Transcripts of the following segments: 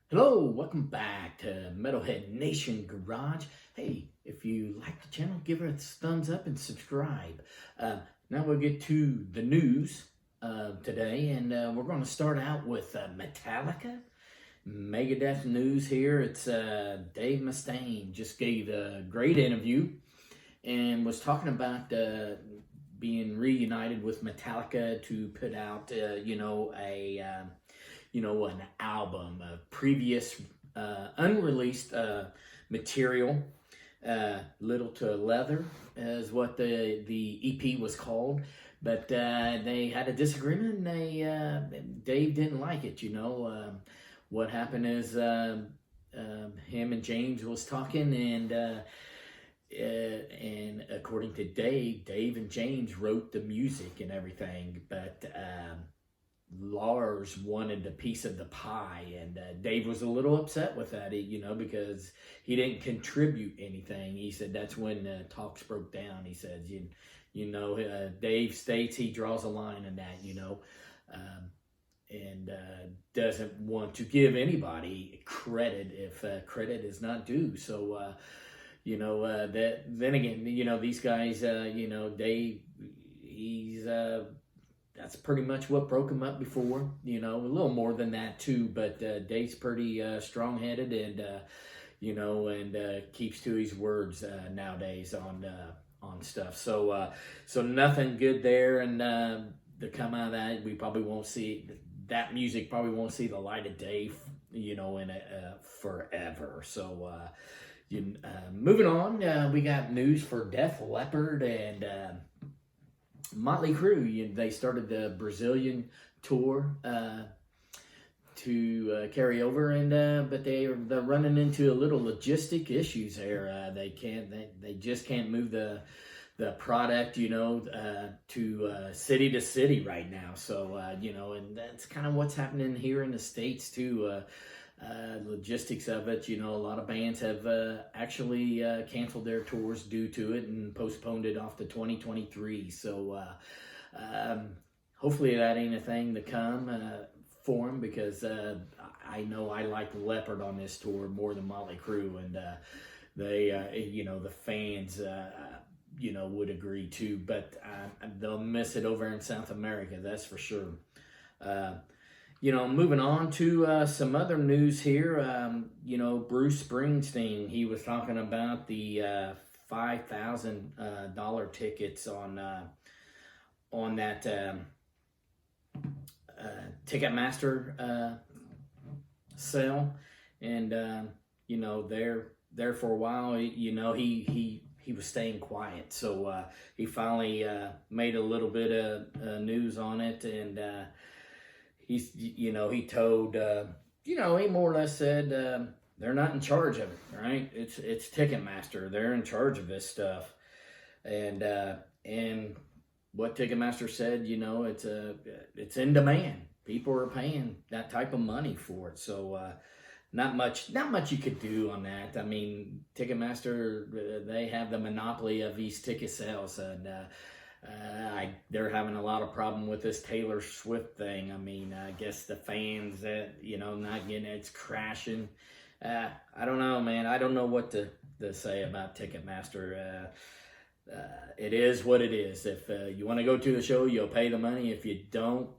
Hello, welcome back to Metalhead Nation Garage. Hey, if you like the channel, give it a thumbs up and subscribe. Now we'll get to the news today, and we're going to start out with Metallica. Megadeth news here. It's Dave Mustaine just gave a great interview and was talking about being reunited with Metallica to put out, an album of previous unreleased material. Little to Leather is what the EP was called, but they had a disagreement, and Dave didn't like it. What happened is him and James was talking, and according to Dave and James wrote the music and everything, but Lars wanted a piece of the pie, and Dave was a little upset with that, because he didn't contribute anything. He said that's when talks broke down. He says, Dave states he draws a line in that, and doesn't want to give anybody credit if credit is not due. So, that then again, these guys, Dave, he's that's pretty much what broke him up before, a little more than that too, but Dave's pretty strong-headed, and keeps to his words nowadays on stuff. So nothing good there, and to come out of that, we probably won't see that music. Probably won't see the light of day, in forever. So moving on, we got news for Def Leppard and Motley Crue. They started the Brazilian tour to carry over, and but they're running into a little logistic issues there. They just can't move the product, to city to city right now. So and that's kind of what's happening here in the States too. Logistics of it, a lot of bands have actually canceled their tours due to it and postponed it off to 2023. So hopefully that ain't a thing to come for them, because I know I like Leppard on this tour more than Motley Crue, and they, the fans, would agree too. But they'll miss it over in South America, that's for sure. Moving on to some other news here. Bruce Springsteen, he was talking about the $5,000 tickets on that Ticketmaster sale, and there for a while. He was staying quiet, so he finally made a little bit of news on it, and he told, he more or less said, they're not in charge of it, right? It's Ticketmaster. They're in charge of this stuff. And what Ticketmaster said, it's in demand. People are paying that type of money for it. So, not much you could do on that. I mean, Ticketmaster, they have the monopoly of these ticket sales, and they're having a lot of problem with this Taylor Swift thing. I mean, I guess the fans that, not getting it's crashing. I don't know, man. I don't know what to say about Ticketmaster. It is what it is. If you want to go to the show, you'll pay the money. If you don't,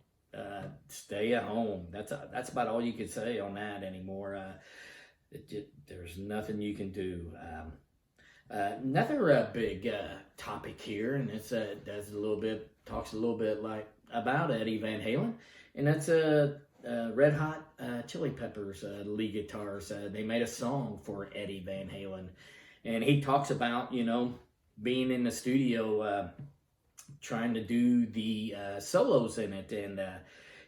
stay at home. That's about all you can say on that anymore. There's nothing you can do. Another big topic here, and it's talks a little bit like about Eddie Van Halen, and that's Red Hot Chili Peppers lead guitars. They made a song for Eddie Van Halen, and he talks about being in the studio trying to do the solos in it, and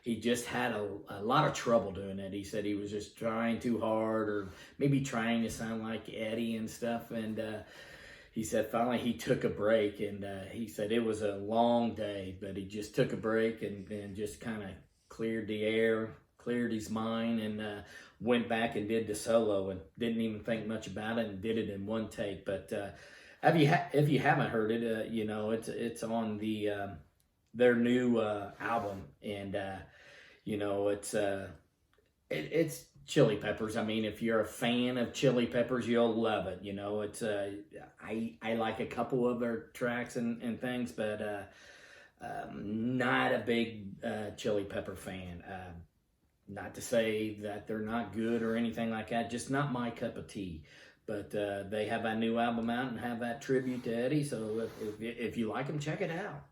he just had a lot of trouble doing it. He said he was just trying too hard, or maybe trying to sound like Eddie and stuff. And he said finally he took a break, and he said it was a long day, but he just took a break and just kind of cleared the air, cleared his mind, and went back and did the solo, and didn't even think much about it, and did it in one take. But if you haven't heard it, it's on their new album, and it's Chili Peppers. I mean, if you're a fan of Chili Peppers, you'll love it. You know, it's I like a couple of their tracks and things, but not a big Chili Pepper fan. Not to say that they're not good or anything like that, just not my cup of tea. But they have a new album out and have that tribute to Eddie. So if you like them, check it out.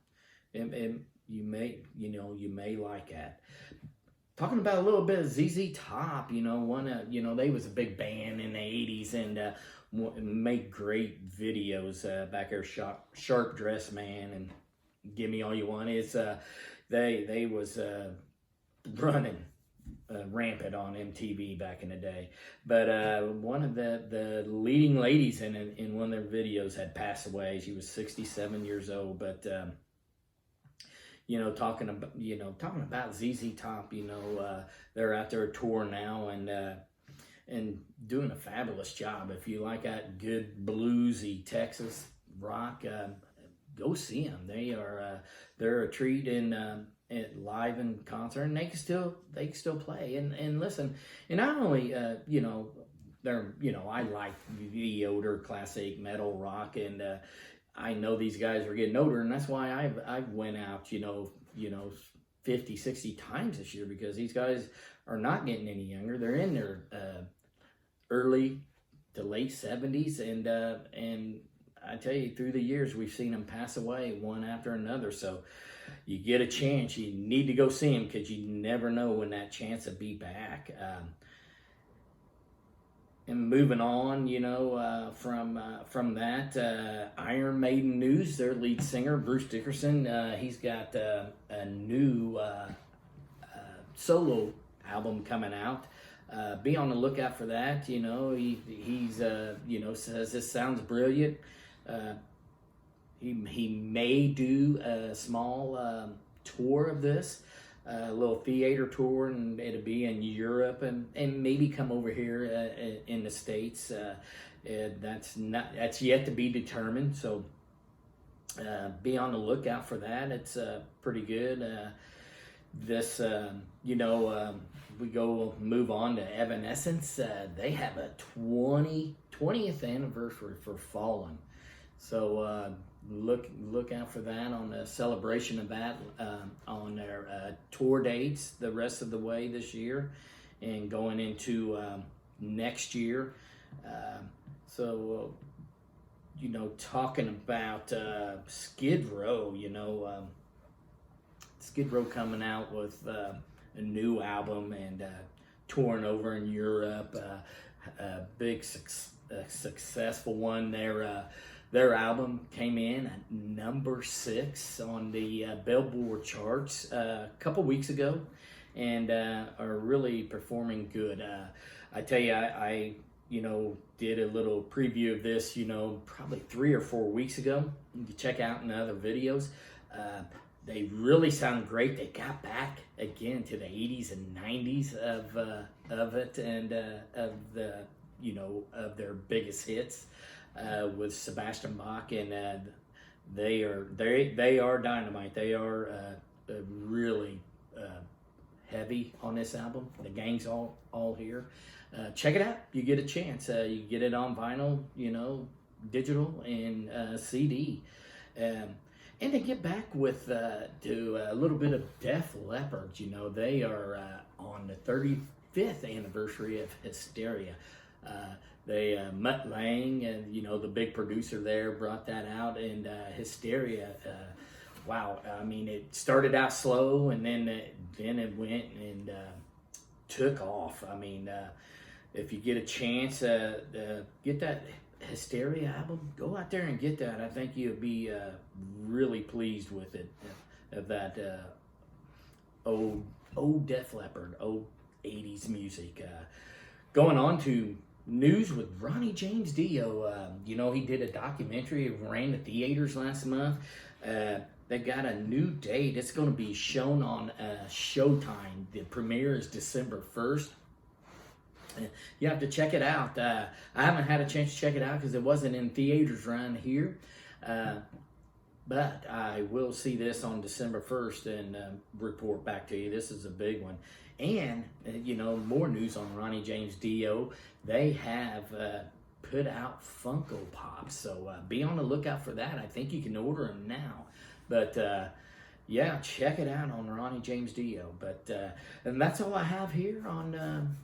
And you may like that. Talking about a little bit of ZZ Top, they was a big band in the 80s and made great videos back there, Sharp Dressed Man and Give Me All You Want. It's they was running rampant on MTV back in the day. But one of the leading ladies in one of their videos had passed away. She was 67 years old, but talking about ZZ Top, they're out there touring now and doing a fabulous job. If you like that good bluesy Texas rock, go see them. They're a treat live in concert, and they can still play and listen. And not only I like the older classic metal rock, and I know these guys are getting older, and that's why I've went out 50, 60 times this year, because these guys are not getting any younger. They're in their early to late 70s, and I tell you, through the years we've seen them pass away one after another. So you get a chance, you need to go see them, because you never know when that chance will be back. And moving on, from that, Iron Maiden news, their lead singer, Bruce Dickinson, he's got a new solo album coming out. Be on the lookout for that. He's says this sounds brilliant. He may do a small tour of this. A little theater tour, and it'll be in Europe and maybe come over here in the States. That's yet to be determined. So be on the lookout for that. It's pretty good. We move on to Evanescence. They have a 20th anniversary for Fallen. So look out for that on the celebration of that on their tour dates the rest of the way this year and going into next year. Talking about Skid Row, Skid Row coming out with a new album and touring over in Europe, a big successful one. Their album came in at number 6 on the Billboard charts a couple weeks ago, and are really performing good. I tell you, I did a little preview of this, probably 3 or 4 weeks ago. You can check out in the other videos. They really sound great. They got back again to the 80s and 90s of it, and of their biggest hits. With Sebastian Bach, and they are dynamite. They are really heavy on this album. The gang's all here. Check it out. You get a chance. You get it on vinyl, digital, and CD. And to get back with to a little bit of Def Leppard, they are on the 35th anniversary of Hysteria. Mutt Lange, and the big producer there, brought that out, and Hysteria. Wow, I mean, it started out slow, and then it went and took off. I mean, if you get a chance, get that Hysteria album, go out there and get that. I think you'll be really pleased with it. Of that old Def Leppard, old 80s music. Going on to news with Ronnie James Dio. He did a documentary. It ran the theaters last month. They got a new date. It's going to be shown on Showtime. The premiere is December 1st. You have to check it out. I haven't had a chance to check it out because it wasn't in theaters around here. But I will see this on December 1st and report back to you. This is a big one. And, more news on Ronnie James Dio. They have put out Funko Pops, so be on the lookout for that. I think you can order them now. But, yeah, check it out on Ronnie James Dio. But, and that's all I have here on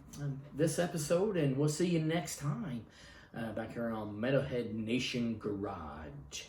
this episode, and we'll see you next time back here on Metalhead Nation Garage.